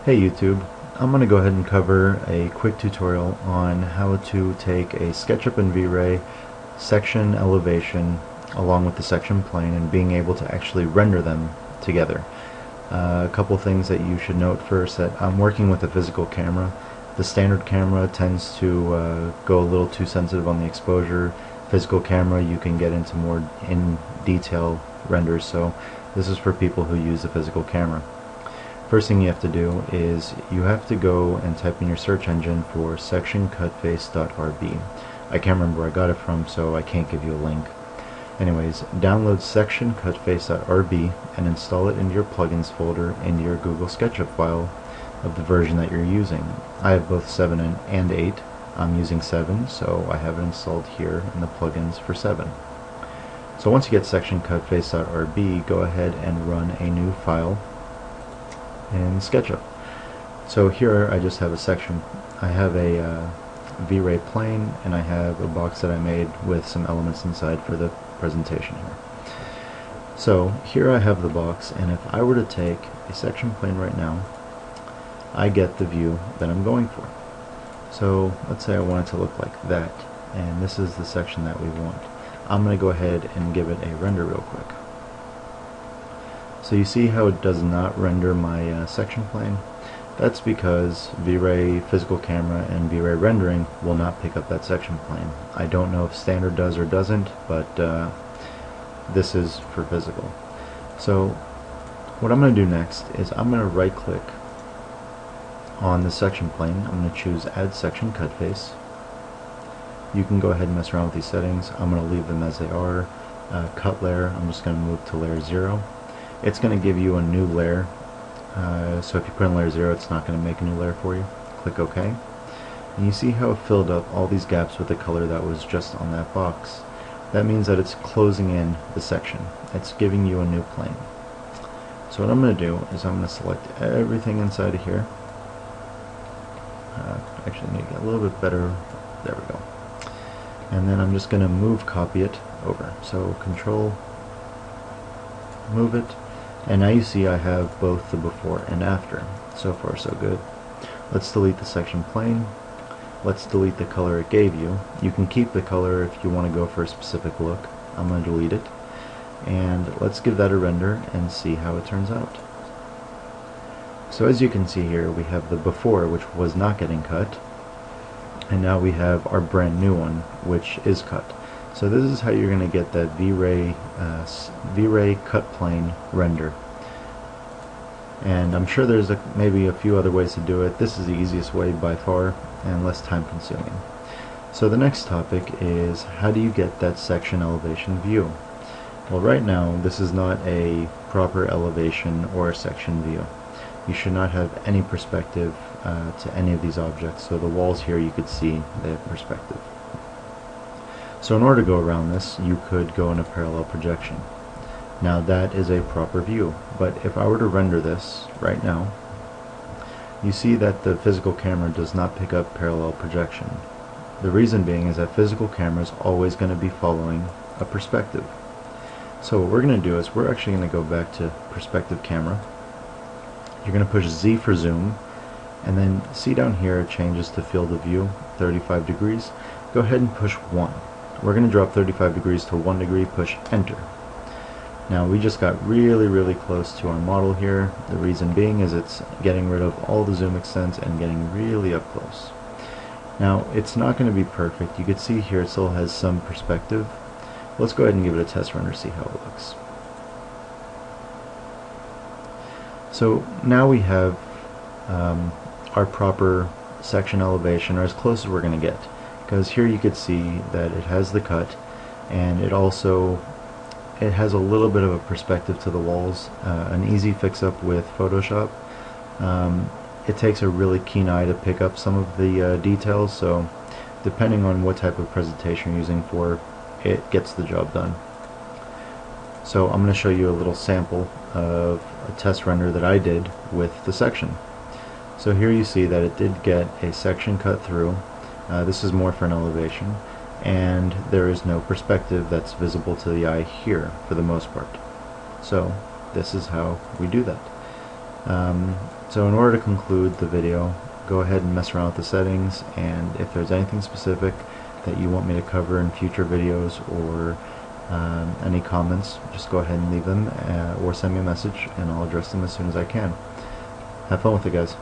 Hey YouTube, I'm going to go ahead and cover a quick tutorial on how to take a SketchUP and V-Ray section elevation along with the section plane and being able to actually render them together. A couple things that you should note first: that I'm working with a physical camera. The standard camera tends to go a little too sensitive on the exposure. Physical camera, you can get into more in detail renders, so this is for people who use the physical camera. First thing you have to do is you have to go and type in your search engine for sectioncutface.rb. I can't remember where I got it from, so I can't give you a link. Anyways, download sectioncutface.rb and install it into your plugins folder in your Google SketchUp file of the version that you're using. I have both 7 and 8. I'm using 7, so I have it installed here in the plugins for 7. So once you get sectioncutface.rb, go ahead and run a new file in SketchUp. So here I just have a section. I have a V-Ray plane, and I have a box that I made with some elements inside for the presentation here. So here I have the box, and if I were to take a section plane right now, I get the view that I'm going for. So let's say I want it to look like that, and this is the section that we want. I'm going to go ahead and give it a render real quick. So you see how it does not render my section plane? That's because V-Ray physical camera and V-Ray rendering will not pick up that section plane. I don't know if standard does or doesn't, but this is for physical. So what I'm going to do next is I'm going to right click on the section plane. I'm going to choose Add Section Cut Face. You can go ahead and mess around with these settings. I'm going to leave them as they are. Cut layer, I'm just going to move to layer 0. It's going to give you a new layer, so if you put in layer 0, it's not going to make a new layer for you. Click OK, and you see how it filled up all these gaps with the color that was just on that box. That means that it's closing in the section. It's giving you a new plane. So what I'm going to do is I'm going to select everything inside of here. Actually, I need to get a little bit better. There we go. And then I'm just going to copy it over. So Control, move it. And now you see I have both the before and after. So far so good. Let's delete the section plane. Let's delete the color it gave you. You can keep the color if you want to go for a specific look. I'm going to delete it. And let's give that a render and see how it turns out. So as you can see here, we have the before, which was not getting cut. And now we have our brand new one, which is cut. So this is how you're going to get that V-Ray cut plane render. And I'm sure there's maybe a few other ways to do it. This is the easiest way by far and less time consuming. So the next topic is, how do you get that section elevation view? Well, right now this is not a proper elevation or a section view. You should not have any perspective to any of these objects. So the walls here, you could see they have perspective. So in order to go around this, you could go in a parallel projection. Now that is a proper view, but if I were to render this right now, you see that the physical camera does not pick up parallel projection. The reason being is that physical camera is always going to be following a perspective. So what we're going to do is we're actually going to go back to perspective camera. You're going to push Z for zoom, and then see down here it changes to field of view 35 degrees. Go ahead and push 1. We're going to drop 35 degrees to 1 degree, push enter. Now we just got really close to our model here. The reason being is it's getting rid of all the zoom extents and getting really up close. Now it's not going to be perfect. You can see here it still has some perspective. Let's go ahead and give it a test render, see how it looks. So now we have our proper section elevation, or as close as we're going to get. Because here you could see that it has the cut, and it has a little bit of a perspective to the walls. An easy fix-up with Photoshop. It takes a really keen eye to pick up some of the details, so depending on what type of presentation you're using for, it gets the job done. So I'm going to show you a little sample of a test render that I did with the section. So here you see that it did get a section cut through. This is more for an elevation, and there is no perspective that's visible to the eye here for the most part. So this is how we do that. So in order to conclude the video, go ahead and mess around with the settings, and if there's anything specific that you want me to cover in future videos, or any comments, just go ahead and leave them or send me a message and I'll address them as soon as I can. Have fun with it, guys.